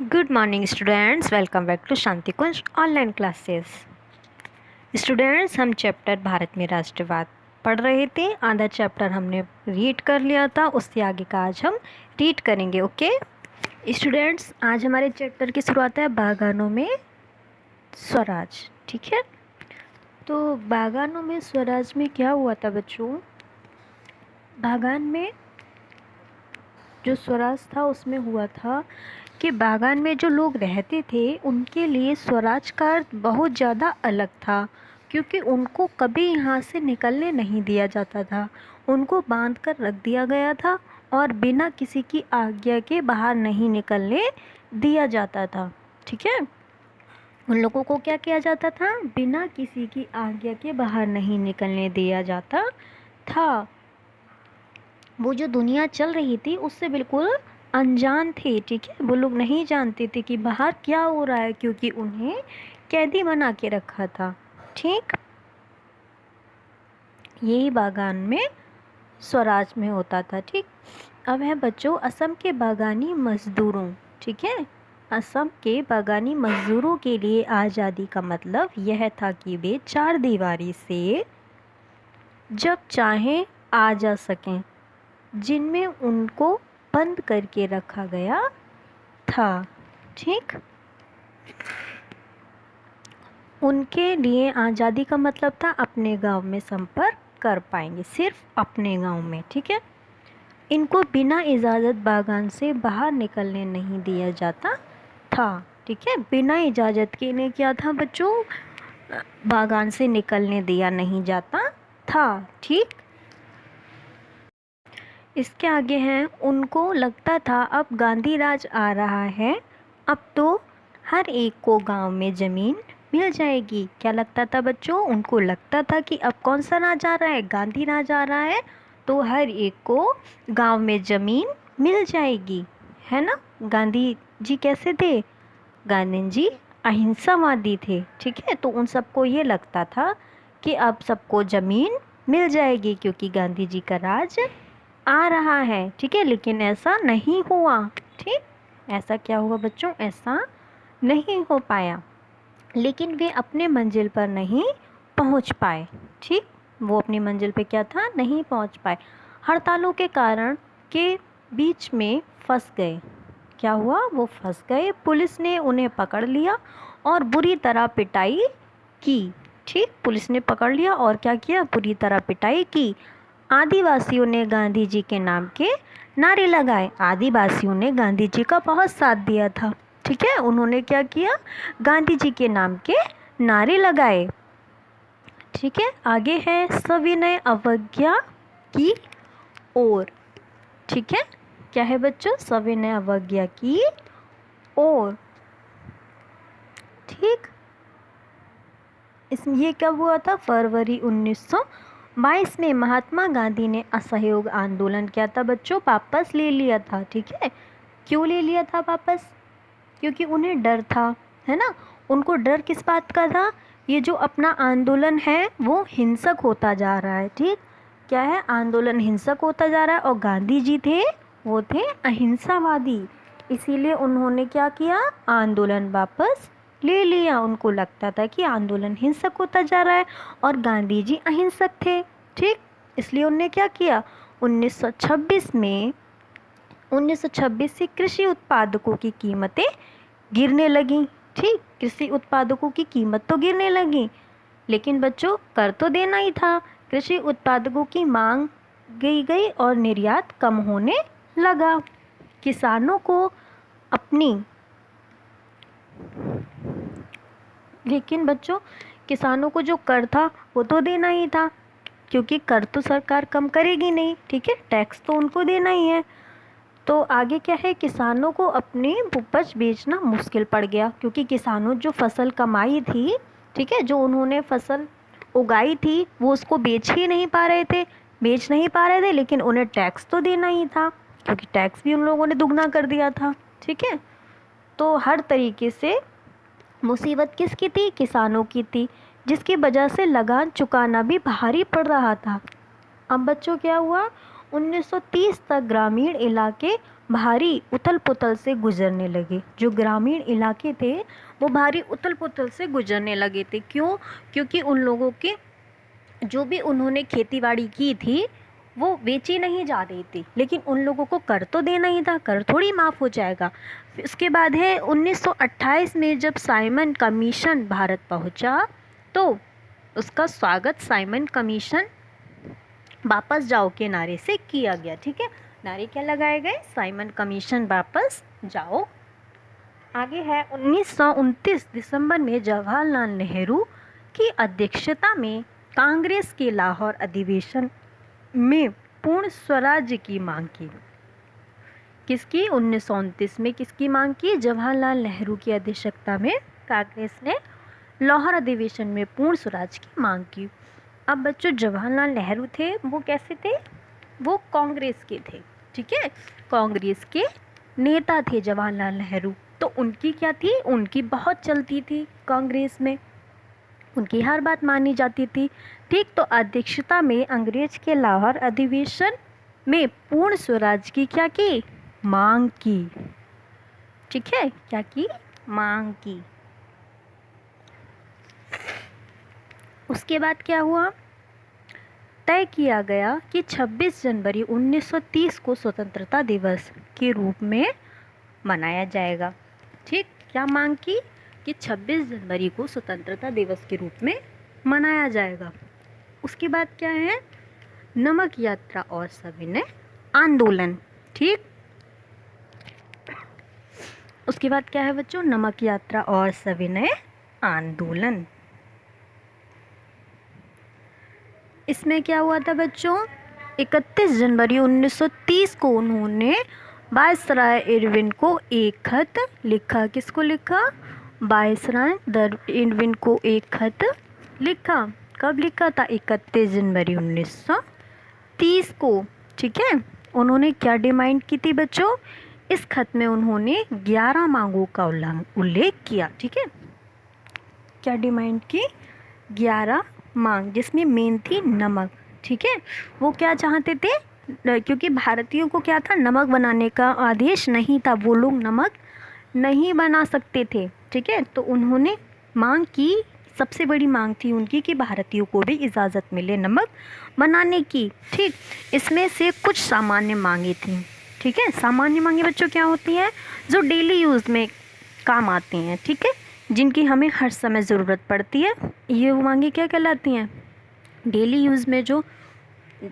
Good morning students, welcome back to Shanti Kunj online classes. Students, हम chapter Bharat में राष्ट्रवाद पढ़ रहे थे। आधा चैप्टर हमने रीड कर लिया था, उससे आगे का आज हम रीड करेंगे। ओके स्टूडेंट्स, आज हमारे चैप्टर की शुरुआत है बागानों में स्वराज। ठीक है, तो बागानों में स्वराज में क्या हुआ था बच्चों? बागान में जो स्वराज था उसमें हुआ था कि बागान में जो लोग रहते थे उनके लिए स्वराज का अर्थ बहुत ज़्यादा अलग था, क्योंकि उनको कभी यहाँ से निकलने नहीं दिया जाता था। उनको बांध कर रख दिया गया था और बिना किसी की आज्ञा के बाहर नहीं निकलने दिया जाता था। ठीक है, उन लोगों को क्या किया जाता था? बिना किसी की आज्ञा के बाहर नहीं निकलने दिया जाता था। वो जो दुनिया चल रही थी उससे बिल्कुल अनजान थे। ठीक है, वो लोग नहीं जानते थे कि बाहर क्या हो रहा है, क्योंकि उन्हें कैदी बना के रखा था। ठीक, यही बागान में स्वराज में होता था। ठीक, अब है बच्चों असम के बागानी मजदूरों। ठीक है, असम के बागानी मजदूरों के लिए आज़ादी का मतलब यह था कि वे चार दीवारी से जब चाहें आ जा सकें, जिनमें उनको बंद करके रखा गया था। ठीक, उनके लिए आज़ादी का मतलब था अपने गांव में संपर्क कर पाएंगे, सिर्फ अपने गांव में। ठीक है, इनको बिना इजाज़त बागान से बाहर निकलने नहीं दिया जाता था। ठीक है, बिना इजाज़त के इन्हें क्या था बच्चों? बागान से निकलने दिया नहीं जाता था। ठीक, इसके आगे हैं, उनको लगता था अब गांधी राज आ रहा है, अब तो हर एक को गांव में ज़मीन मिल जाएगी। क्या लगता था बच्चों? उनको लगता था कि अब कौन सा राज आ रहा है? गांधी राज आ रहा है, तो हर एक को गांव में ज़मीन मिल जाएगी, है ना। गांधी जी कैसे थे? गांधी जी अहिंसावादी थे। ठीक है, तो उन सबको ये लगता था कि अब सबको ज़मीन मिल जाएगी क्योंकि गांधी जी का राज आ रहा है। ठीक है, लेकिन ऐसा नहीं हुआ। ठीक, ऐसा क्या हुआ बच्चों? ऐसा नहीं हो पाया, लेकिन वे अपने मंजिल पर नहीं पहुंच पाए। ठीक, वो अपनी मंजिल पे क्या था? नहीं पहुंच पाए। हड़तालों के कारण के बीच में फंस गए। क्या हुआ? वो फंस गए। पुलिस ने उन्हें पकड़ लिया और बुरी तरह पिटाई की। ठीक, पुलिस ने पकड़ लिया और क्या किया? बुरी तरह पिटाई की। आदिवासियों ने गांधी जी के नाम के नारे लगाए। आदिवासियों ने गांधी जी का बहुत साथ दिया था। ठीक है, उन्होंने क्या किया? गांधी जी के नाम के नारे लगाए। ठीक है, आगे है सविनय अवज्ञा की ओर। ठीक है, क्या है बच्चों? सविनय अवज्ञा की ओर। ठीक, ये कब हुआ था? फरवरी 1922 में महात्मा गांधी ने असहयोग आंदोलन किया था बच्चों, वापस ले लिया था। ठीक है, क्यों ले लिया था वापस? क्योंकि उन्हें डर था, है ना। उनको डर किस बात का था? ये जो अपना आंदोलन है वो हिंसक होता जा रहा है। ठीक, क्या है? आंदोलन हिंसक होता जा रहा है और गांधी जी थे, वो थे अहिंसावादी। इसीलिए उन्होंने क्या किया? आंदोलन वापस ले लिया। उनको लगता था कि आंदोलन हिंसक होता जा रहा है और गांधी जी अहिंसक थे। ठीक, इसलिए उन्होंने क्या किया? 1926 से कृषि उत्पादकों की कीमतें गिरने लगी। ठीक, कृषि उत्पादकों की कीमत तो गिरने लगी, लेकिन बच्चों कर तो देना ही था। कृषि उत्पादकों की मांग गई और निर्यात कम होने लगा। किसानों को अपनी लेकिन बच्चों किसानों को जो कर था वो तो देना ही था, क्योंकि कर तो सरकार कम करेगी नहीं। ठीक है, टैक्स तो उनको देना ही है। तो आगे क्या है? किसानों को अपनी उपज बेचना मुश्किल पड़ गया, क्योंकि किसानों जो फसल कमाई थी, ठीक है, जो उन्होंने फसल उगाई थी वो उसको बेच ही नहीं पा रहे थे। बेच नहीं पा रहे थे, लेकिन उन्हें टैक्स तो देना ही था, क्योंकि टैक्स भी उन लोगों ने दुगना कर दिया था। ठीक है, तो हर तरीके से मुसीबत किसकी थी? किसानों की थी, जिसकी वजह से लगान चुकाना भी भारी पड़ रहा था। अब बच्चों क्या हुआ? 1930 तक ग्रामीण इलाके भारी उथल पुथल से गुजरने लगे। जो ग्रामीण इलाके थे वो भारी उथल पुथल से गुजरने लगे थे। क्यों? क्योंकि उन लोगों के जो भी उन्होंने खेतीबाड़ी की थी वो बेची नहीं जा रही थी, लेकिन उन लोगों को कर तो देना ही था, कर थोड़ी माफ़ हो जाएगा। फिर उसके बाद है 1928 में जब साइमन कमीशन भारत पहुंचा तो उसका स्वागत साइमन कमीशन वापस जाओ के नारे से किया गया। ठीक है, नारे क्या लगाए गए? साइमन कमीशन वापस जाओ। आगे है 1929 दिसंबर में जवाहरलाल नेहरू की अध्यक्षता में कांग्रेस के लाहौर अधिवेशन में पूर्ण स्वराज्य की मांग की। किसकी? 1929 में किसकी मांग की? जवाहरलाल नेहरू की अध्यक्षता में कांग्रेस ने लाहौर अधिवेशन में पूर्ण स्वराज की मांग की। अब बच्चों, जवाहरलाल नेहरू थे वो कैसे थे? वो कांग्रेस के थे। ठीक है, कांग्रेस के नेता थे जवाहरलाल नेहरू। तो उनकी क्या थी? उनकी बहुत चलती थी कांग्रेस में, उनकी हर बात मानी जाती थी। ठीक, तो अध्यक्षता में अंग्रेज के लाहौर अधिवेशन में पूर्ण स्वराज की क्या की? मांग की। ठीक है, क्या की? मांग की। उसके बाद क्या हुआ? तय किया गया कि 26 जनवरी 1930 को स्वतंत्रता दिवस के रूप में मनाया जाएगा। ठीक, क्या मांग की? कि 26 जनवरी को स्वतंत्रता दिवस के रूप में मनाया जाएगा। उसके बाद क्या है? नमक यात्रा और सविनय आंदोलन। ठीक, उसके बाद क्या है बच्चों? नमक यात्रा और सविनय आंदोलन। इसमें क्या हुआ था बच्चों? 31 जनवरी 1930 को उन्होंने वायसराय इरविन को एक खत लिखा। किसको लिखा? वायसराय इरविन को एक खत लिखा। कब लिखा था? 31 जनवरी 1930 को। ठीक है, उन्होंने क्या डिमांड की थी बच्चों? इस खत में उन्होंने 11 मांगों का उल्लेख किया। ठीक है, क्या डिमांड की? 11 मांग, जिसमें मेन थी नमक। ठीक है, वो क्या चाहते थे? क्योंकि भारतीयों को क्या था? नमक बनाने का आदेश नहीं था, वो लोग नमक नहीं बना सकते थे। ठीक है, तो उन्होंने मांग की, सबसे बड़ी मांग थी उनकी कि भारतीयों को भी इजाज़त मिले नमक बनाने की। ठीक, इसमें से कुछ सामान्य मांगे थी। ठीक है, सामान्य मांगे बच्चों क्या होती हैं? जो डेली यूज़ में काम आती हैं। ठीक है, जिनकी हमें हर समय ज़रूरत पड़ती है, ये मांगे क्या कहलाती हैं? डेली यूज़ में जो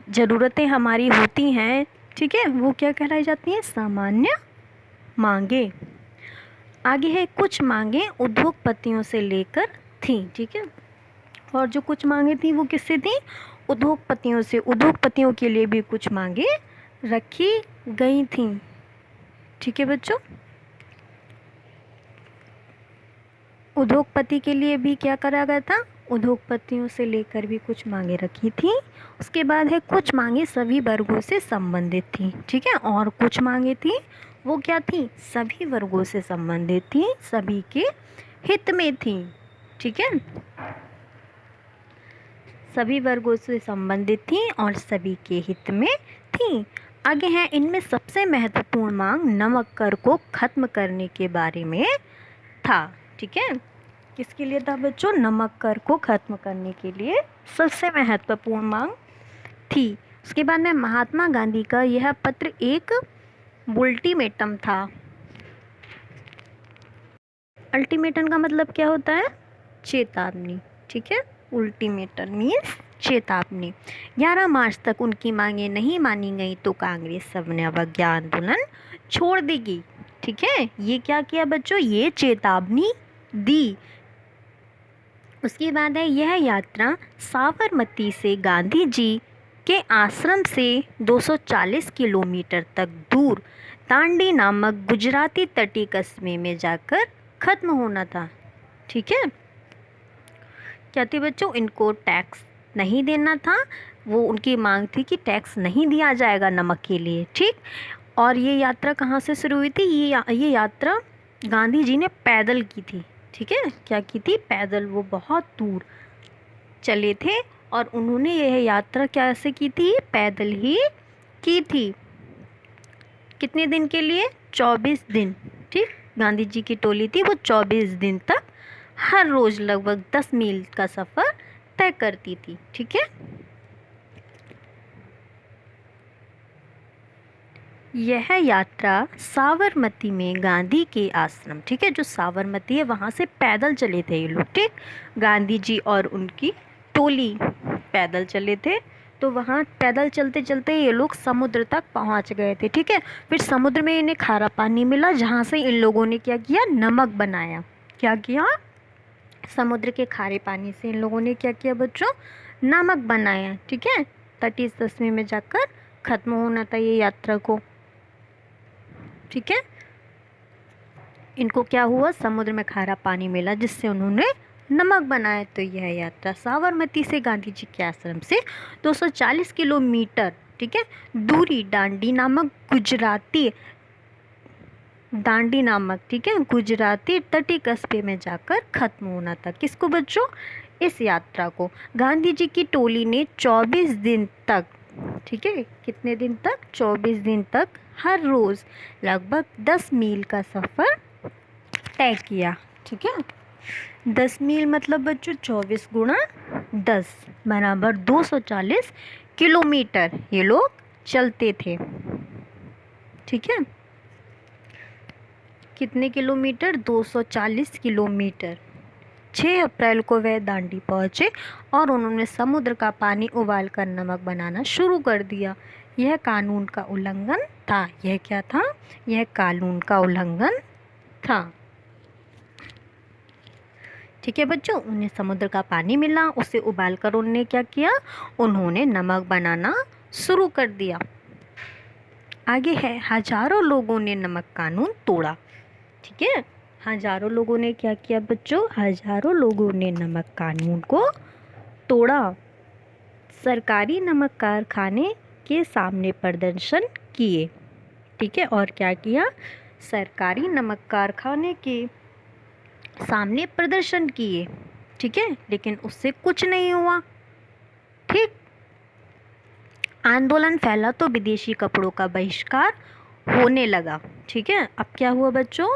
ज़रूरतें हमारी होती हैं, ठीक है, वो क्या कहलाई जाती हैं? सामान्य मांगे। आगे है कुछ मांगे उद्योगपतियों से लेकर थी। ठीक है, और जो कुछ मांगे थी वो किससे थी? उद्योगपतियों से। उद्योगपतियों के लिए भी कुछ मांगे रखी गई थी। ठीक है बच्चों, उद्योगपति के लिए भी क्या करा गया था? उद्योगपतियों से लेकर भी कुछ मांगे रखी थी। उसके बाद है कुछ मांगे सभी वर्गों से संबंधित थी। ठीक है, और कुछ मांगे थी वो क्या थी? सभी वर्गों से संबंधित थी, सभी के हित में थी। ठीक है, सभी वर्गों से संबंधित थी और सभी के हित में थी। आगे है इनमें सबसे महत्वपूर्ण मांग नमक कर को खत्म करने के बारे में था। ठीक है, किसके लिए था बच्चों? नमक कर को खत्म करने के लिए सबसे महत्वपूर्ण मांग थी। उसके बाद में महात्मा गांधी का यह पत्र एक अल्टीमेटम था। अल्टीमेटम का मतलब क्या होता है? चेतावनी। ठीक है, अल्टीमेटम मीन्स चेतावनी। 11 मार्च तक उनकी मांगे नहीं मानी गई तो कांग्रेस सविनय अवज्ञा आंदोलन छोड़ देगी। ठीक है, ये क्या किया बच्चों? ये चेतावनी दी। उसके बाद है यह यात्रा साबरमती से गांधी जी के आश्रम से 240 किलोमीटर तक दूर दांडी नामक गुजराती तटीय कस्बे में जाकर ख़त्म होना था। ठीक है, क्या थी बच्चों? इनको टैक्स नहीं देना था। वो उनकी मांग थी कि टैक्स नहीं दिया जाएगा नमक के लिए। ठीक, और ये यात्रा कहाँ से शुरू हुई थी? ये यात्रा गांधी जी ने पैदल की थी। ठीक है, क्या की थी? पैदल। वो बहुत दूर चले थे और उन्होंने यह यात्रा कैसे की थी? पैदल ही की थी। कितने दिन के लिए? 24 दिन। ठीक, गांधी जी की टोली थी वो 24 दिन तक हर रोज लगभग 10 मील का सफर तय करती थी। ठीक है, यह यात्रा साबरमती में गांधी के आश्रम, ठीक है, जो साबरमती है वहाँ से पैदल चले थे ये लोग। ठीक, गांधी जी और उनकी टोली पैदल चले थे। तो वहाँ पैदल चलते चलते ये लोग समुद्र तक पहुँच गए थे। ठीक है, फिर समुद्र में इन्हें खारा पानी मिला, जहाँ से इन लोगों ने क्या किया? नमक बनाया। क्या किया? समुद्र के खारे पानी से इन लोगों ने क्या किया बच्चों? नमक बनाया। ठीक है, 30वीं में जाकर खत्म होना था ये यात्रा को। ठीक है, इनको क्या हुआ? समुद्र में खारा पानी मिला जिससे उन्होंने नमक बनाया। तो यह यात्रा साबरमती से गांधी जी के आश्रम से 240 किलोमीटर, ठीक है, दूरी ठीक है, गुजराती तटी कस्बे में जाकर खत्म होना था। किसको बच्चों? इस यात्रा को गांधी जी की टोली ने 24 दिन तक, ठीक है, कितने दिन तक? 24 दिन तक हर रोज लगभग 10 मील का सफर तय किया। ठीक है, 10 मील मतलब बच्चों 24 गुणा 10 बराबर 240 किलोमीटर ये लोग चलते थे। ठीक है, कितने किलोमीटर? 240 किलोमीटर। 6 अप्रैल को वह दांडी पहुँचे और उन्होंने समुद्र का पानी उबालकर नमक बनाना शुरू कर दिया। यह कानून का उल्लंघन था। यह क्या था? यह कानून का उल्लंघन था। ठीक है बच्चों, उन्हें समुद्र का पानी मिला, उसे उबालकर उन्होंने क्या किया? उन्होंने नमक बनाना शुरू कर दिया। आगे है, हजारों लोगों ने नमक कानून तोड़ा। ठीक है, हजारों लोगों ने क्या किया बच्चों? हजारों लोगों ने नमक कानून को तोड़ा। सरकारी नमक कारखाने के सामने प्रदर्शन किए। ठीक है, और क्या किया? सरकारी नमक कारखाने के सामने प्रदर्शन किए। ठीक है, लेकिन उससे कुछ नहीं हुआ। ठीक, आंदोलन फैला तो विदेशी कपड़ों का बहिष्कार होने लगा। ठीक है, अब क्या हुआ बच्चों?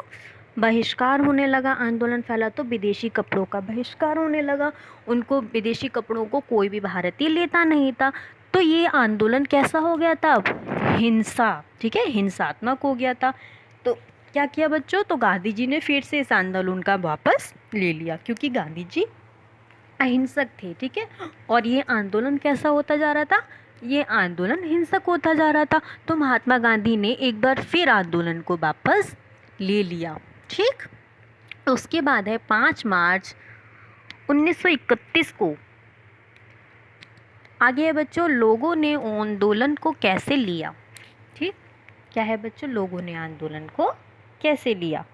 बहिष्कार होने लगा। आंदोलन फैला तो विदेशी कपड़ों का बहिष्कार होने लगा। उनको, विदेशी कपड़ों को कोई भी भारतीय लेता नहीं था। तो ये आंदोलन कैसा हो गया था? अब हिंसा, ठीक है, हिंसात्मक हो गया था। तो क्या किया बच्चों? तो गांधी जी ने फिर से इस आंदोलन का वापस ले लिया, क्योंकि गांधी जी अहिंसक थे। ठीक है, और ये आंदोलन कैसा होता जा रहा था? ये आंदोलन हिंसक होता जा रहा था। तो महात्मा गांधी ने एक बार फिर आंदोलन को वापस ले लिया। ठीक, उसके बाद है 5 मार्च 1931 को। आगे है बच्चों, लोगों ने आंदोलन को कैसे लिया। ठीक, क्या है बच्चों? लोगों ने आंदोलन को कैसे लिया।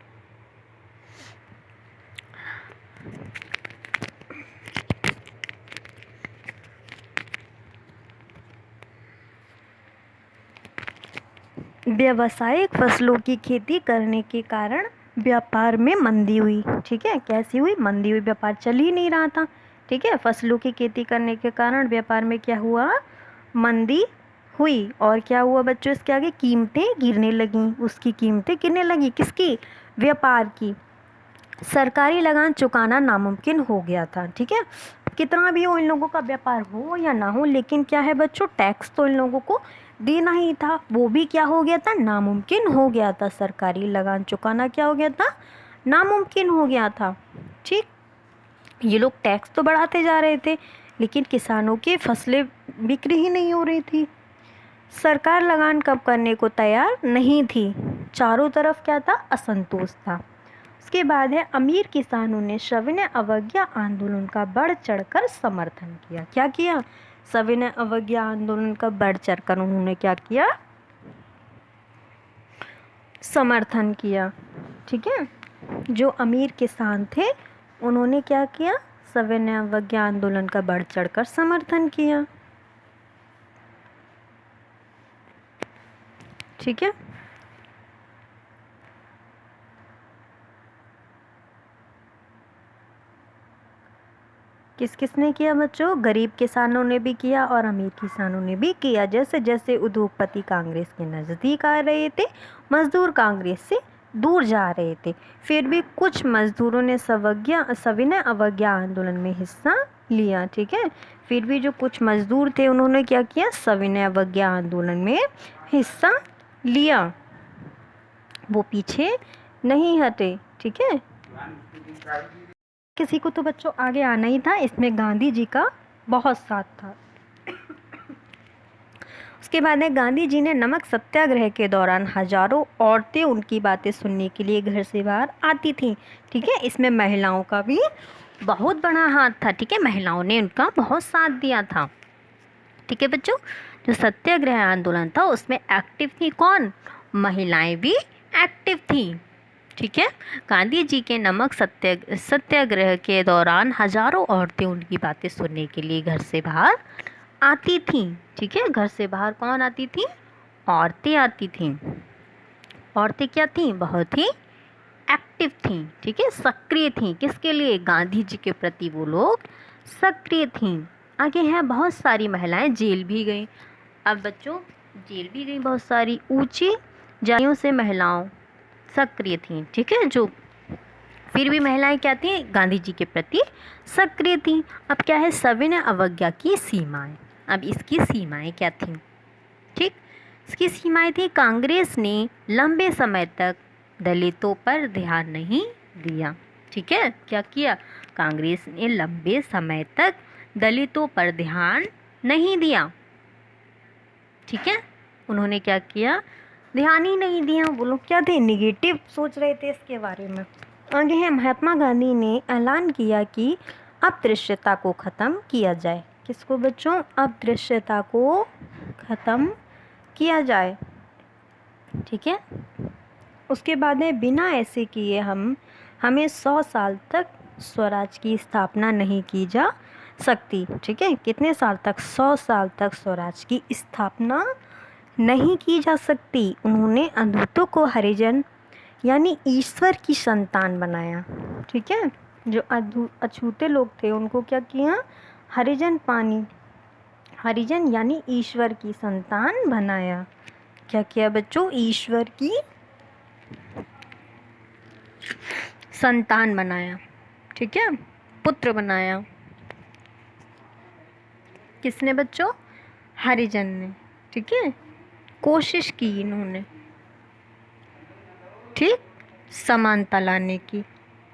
व्यावसायिक फसलों की खेती करने के कारण व्यापार में मंदी हुई। ठीक है, कैसी हुई? मंदी हुई, व्यापार चल ही नहीं रहा था। ठीक है, फसलों की खेती करने के कारण व्यापार में क्या हुआ? मंदी हुई। और क्या हुआ बच्चों? इसके आगे कीमतें गिरने लगीं। उसकी कीमतें गिरने लगी, किसकी? व्यापार की। सरकारी लगान चुकाना नामुमकिन हो गया था। ठीक है, कितना भी हो, इन लोगों का व्यापार हो या ना हो, लेकिन क्या है बच्चों? टैक्स तो इन लोगों को देना ही था। वो भी क्या हो गया था? नामुमकिन हो गया था। सरकारी लगान चुकाना क्या हो गया था? नामुमकिन हो गया था। ठीक, ये लोग टैक्स तो बढ़ाते जा रहे थे, लेकिन किसानों की फसलें बिक्री ही नहीं हो रही थी। सरकार लगान कम करने को तैयार नहीं थी। चारों तरफ क्या था? असंतोष था। उसके बाद है, अमीर किसानों ने सविनय अवज्ञा आंदोलन का बढ़ चढ़कर समर्थन किया। क्या किया? सविनय अवज्ञा आंदोलन का बढ़ चढ़कर उन्होंने क्या किया? समर्थन किया। ठीक है, जो अमीर किसान थे उन्होंने क्या किया? सविनय अवज्ञा आंदोलन का बढ़ चढ़कर समर्थन किया। ठीक है, किस किसने किया बच्चों? गरीब किसानों ने भी किया और अमीर किसानों ने भी किया। जैसे जैसे उद्योगपति कांग्रेस के नज़दीक आ रहे थे, मजदूर कांग्रेस से दूर जा रहे थे। फिर भी कुछ मजदूरों ने सविनय अवज्ञा आंदोलन में हिस्सा लिया। ठीक है, फिर भी जो कुछ मजदूर थे उन्होंने क्या किया? सविनय अवज्ञा आंदोलन में हिस्सा लिया, वो पीछे नहीं हटे। ठीक है, किसी को तो बच्चों आगे आना ही था, इसमें गांधी जी का बहुत साथ था। उसके बाद में गांधी जी ने नमक सत्याग्रह के दौरान हजारों औरतें उनकी बातें सुनने के लिए घर से बाहर आती थीं। ठीक है, इसमें महिलाओं का भी बहुत बड़ा हाथ था। ठीक है, महिलाओं ने उनका बहुत साथ दिया था। ठीक है बच्चों, जो सत्याग्रह आंदोलन था उसमें एक्टिव थी कौन? महिलाएं भी एक्टिव थी। ठीक है, गांधी जी के नमक सत्याग्रह के दौरान हजारों औरतें उनकी बातें सुनने के लिए घर से बाहर आती थीं। ठीक है, घर से बाहर कौन आती थी? औरतें आती थीं। औरतें क्या थीं? बहुत ही एक्टिव थीं। ठीक है, सक्रिय थीं। किसके लिए? गांधी जी के प्रति वो लोग सक्रिय थीं। आगे हैं, बहुत सारी महिलाएं जेल भी गईं। अब बच्चों जेल भी गईं बहुत सारी। ऊंची जातियों से महिलाओं सक्रिय थीं। ठीक है, जो फिर भी महिलाएं क्या थीं? गांधी जी के प्रति सक्रिय थीं। अब क्या है? सविनय अवज्ञा की सीमाएं। अब इसकी सीमाएं क्या थीं? ठीक, इसकी सीमाएं थी, कांग्रेस ने लंबे समय तक दलितों पर ध्यान नहीं दिया। ठीक है, क्या किया? कांग्रेस ने लंबे समय तक दलितों पर ध्यान नहीं दिया। ठीक है, उन्होंने क्या किया? ध्यान ही नहीं दिया। वो लोग क्या थे? निगेटिव सोच रहे थे इसके बारे में। आगे है, महात्मा गांधी ने ऐलान किया कि अस्पृश्यता को ख़त्म किया जाए। किसको बच्चों? अस्पृश्यता को ख़त्म किया जाए। ठीक है, उसके बाद में बिना ऐसे किए हमें 100 साल तक स्वराज की स्थापना नहीं की जा सकती। ठीक है, कितने साल तक? 100 साल तक स्वराज की स्थापना नहीं की जा सकती। उन्होंने अछूतों को हरिजन यानी ईश्वर की संतान बनाया। ठीक है, जो अछूते लोग थे उनको क्या किया? हरिजन यानी ईश्वर की संतान बनाया। क्या किया बच्चों? ईश्वर की संतान बनाया। ठीक है, पुत्र बनाया। किसने बच्चों? हरिजन ने। ठीक है, कोशिश की इन्होंने, ठीक, समानता लाने की।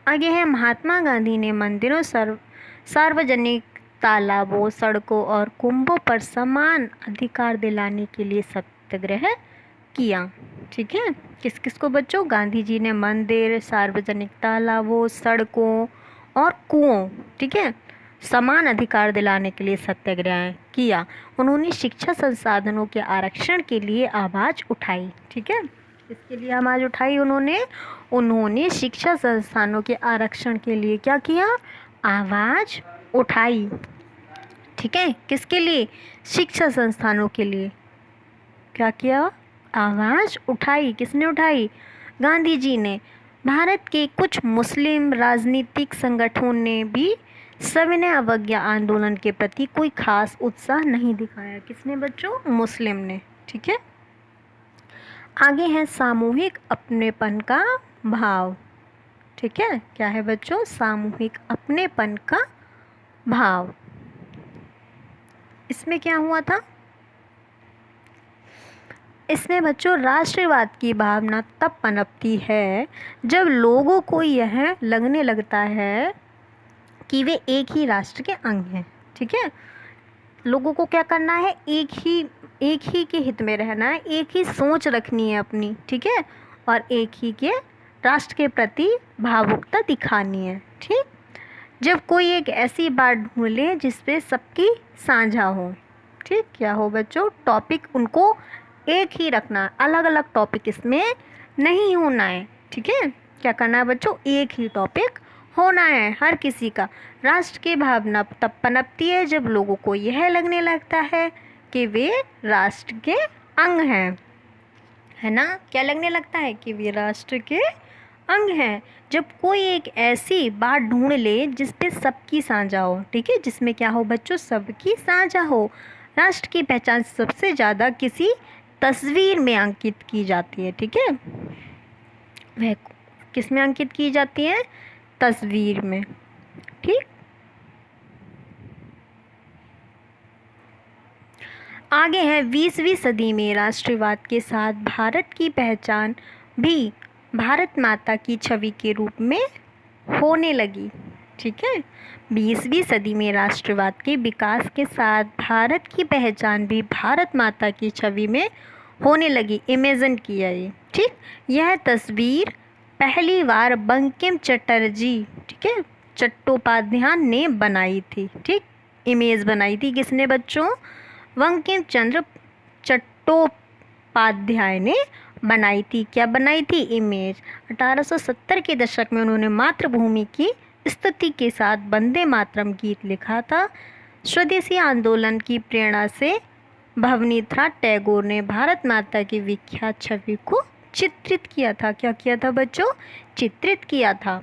आगे है, महात्मा गांधी ने मंदिरों, सार्वजनिक तालाबों, सड़कों और कुंभों पर समान अधिकार दिलाने के लिए सत्याग्रह किया। ठीक है, किस किस को बच्चों? गांधी जी ने मंदिर, सार्वजनिक तालाबों, सड़कों और कुओं, ठीक है, समान अधिकार दिलाने के लिए सत्याग्रह किया। उन्होंने शिक्षा संसाधनों के आरक्षण के लिए आवाज़ उठाई। ठीक है, इसके लिए आवाज़ उठाई उन्होंने शिक्षा संस्थानों के आरक्षण के लिए क्या किया? आवाज़ उठाई। ठीक है, किसके लिए? शिक्षा संस्थानों के लिए क्या किया? आवाज़ उठाई। किसने उठाई? गांधी जी ने। भारत के कुछ मुस्लिम राजनीतिक संगठनों ने भी सविनय अवज्ञा आंदोलन के प्रति कोई खास उत्साह नहीं दिखाया। किसने बच्चों? मुस्लिम ने। ठीक है, आगे है सामूहिक अपनेपन का भाव। ठीक है, क्या है बच्चों? सामूहिक अपनेपन का भाव। इसमें क्या हुआ था? इसमें बच्चों राष्ट्रवाद की भावना तब पनपती है जब लोगों को यह लगने लगता है कि वे एक ही राष्ट्र के अंग हैं। ठीक है, लोगों को क्या करना है? एक ही के हित में रहना है, एक ही सोच रखनी है अपनी। ठीक है, और एक ही के राष्ट्र के प्रति भावुकता दिखानी है। ठीक, जब कोई एक ऐसी बात ढूंढे जिस पे सबकी साझा हो। ठीक, क्या हो बच्चों? टॉपिक उनको एक ही रखना, अलग अलग टॉपिक इसमें नहीं होना है। ठीक है, क्या करना है बच्चों? एक ही टॉपिक होना है हर किसी का। राष्ट्र की भावना तब पनपती है जब लोगों को यह लगने लगता है कि वे राष्ट्र के अंग हैं, है ना? क्या लगने लगता है? कि वे राष्ट्र के अंग है जब कोई एक ऐसी बात ढूंढ ले जिस पे सबकी साझा हो, ठीक है, जिसमें क्या हो बच्चों, सबकी साझा हो। राष्ट्र की पहचान सबसे ज़्यादा किसी तस्वीर में अंकित की जाती है, ठीक है, वह किस में अंकित की जाती है, तस्वीर में, ठीक। आगे है 20वीं सदी में राष्ट्रवाद के साथ भारत की पहचान भी भारत माता की छवि के रूप में होने लगी, ठीक है। 20वीं सदी में राष्ट्रवाद के विकास के साथ भारत की पहचान भी भारत माता की छवि में होने लगी। इमेजिन किया ये, ठीक। यह तस्वीर पहली बार बंकिम चटर्जी, ठीक है, चट्टोपाध्याय ने बनाई थी, ठीक। इमेज बनाई थी किसने बच्चों, बंकिम चंद्र चट्टोपाध्याय ने बनाई थी। क्या बनाई थी, इमेज। 1870 के दशक में उन्होंने मातृभूमि की स्तुति के साथ वंदे मातरम गीत लिखा था। स्वदेशी आंदोलन की प्रेरणा से भवनीन्द्रनाथ टैगोर ने भारत माता की विख्यात छवि को चित्रित किया था। क्या किया था बच्चों, चित्रित किया था,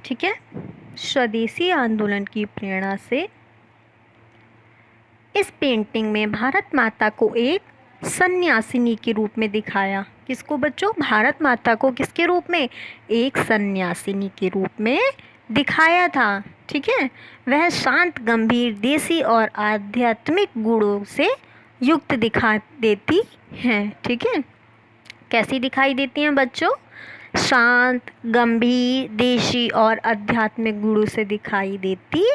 ठीक है। स्वदेशी आंदोलन की प्रेरणा से इस पेंटिंग में भारत माता को एक सन्यासिनी के रूप में दिखाया। किसको बच्चों, भारत माता को किसके रूप में, एक सन्यासिनी के रूप में दिखाया था, ठीक है। वह शांत, गंभीर, देसी और आध्यात्मिक गुणों से युक्त दिखा देती हैं, ठीक है। कैसी दिखाई देती हैं बच्चों, शांत, गंभीर, देशी और आध्यात्मिक गुणों से दिखाई देती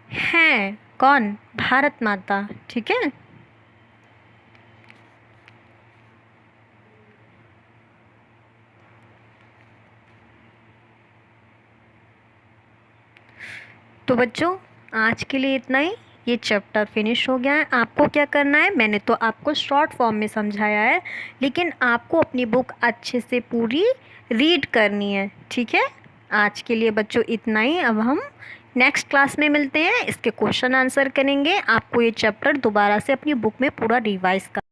हैं। कौन, भारत माता, ठीक है। तो बच्चों आज के लिए इतना ही, ये चैप्टर फिनिश हो गया है। आपको क्या करना है, मैंने तो आपको शॉर्ट फॉर्म में समझाया है, लेकिन आपको अपनी बुक अच्छे से पूरी रीड करनी है, ठीक है। आज के लिए बच्चों इतना ही। अब हम नेक्स्ट क्लास में मिलते हैं, इसके क्वेश्चन आंसर करेंगे। आपको ये चैप्टर दोबारा से अपनी बुक में पूरा रिवाइज कर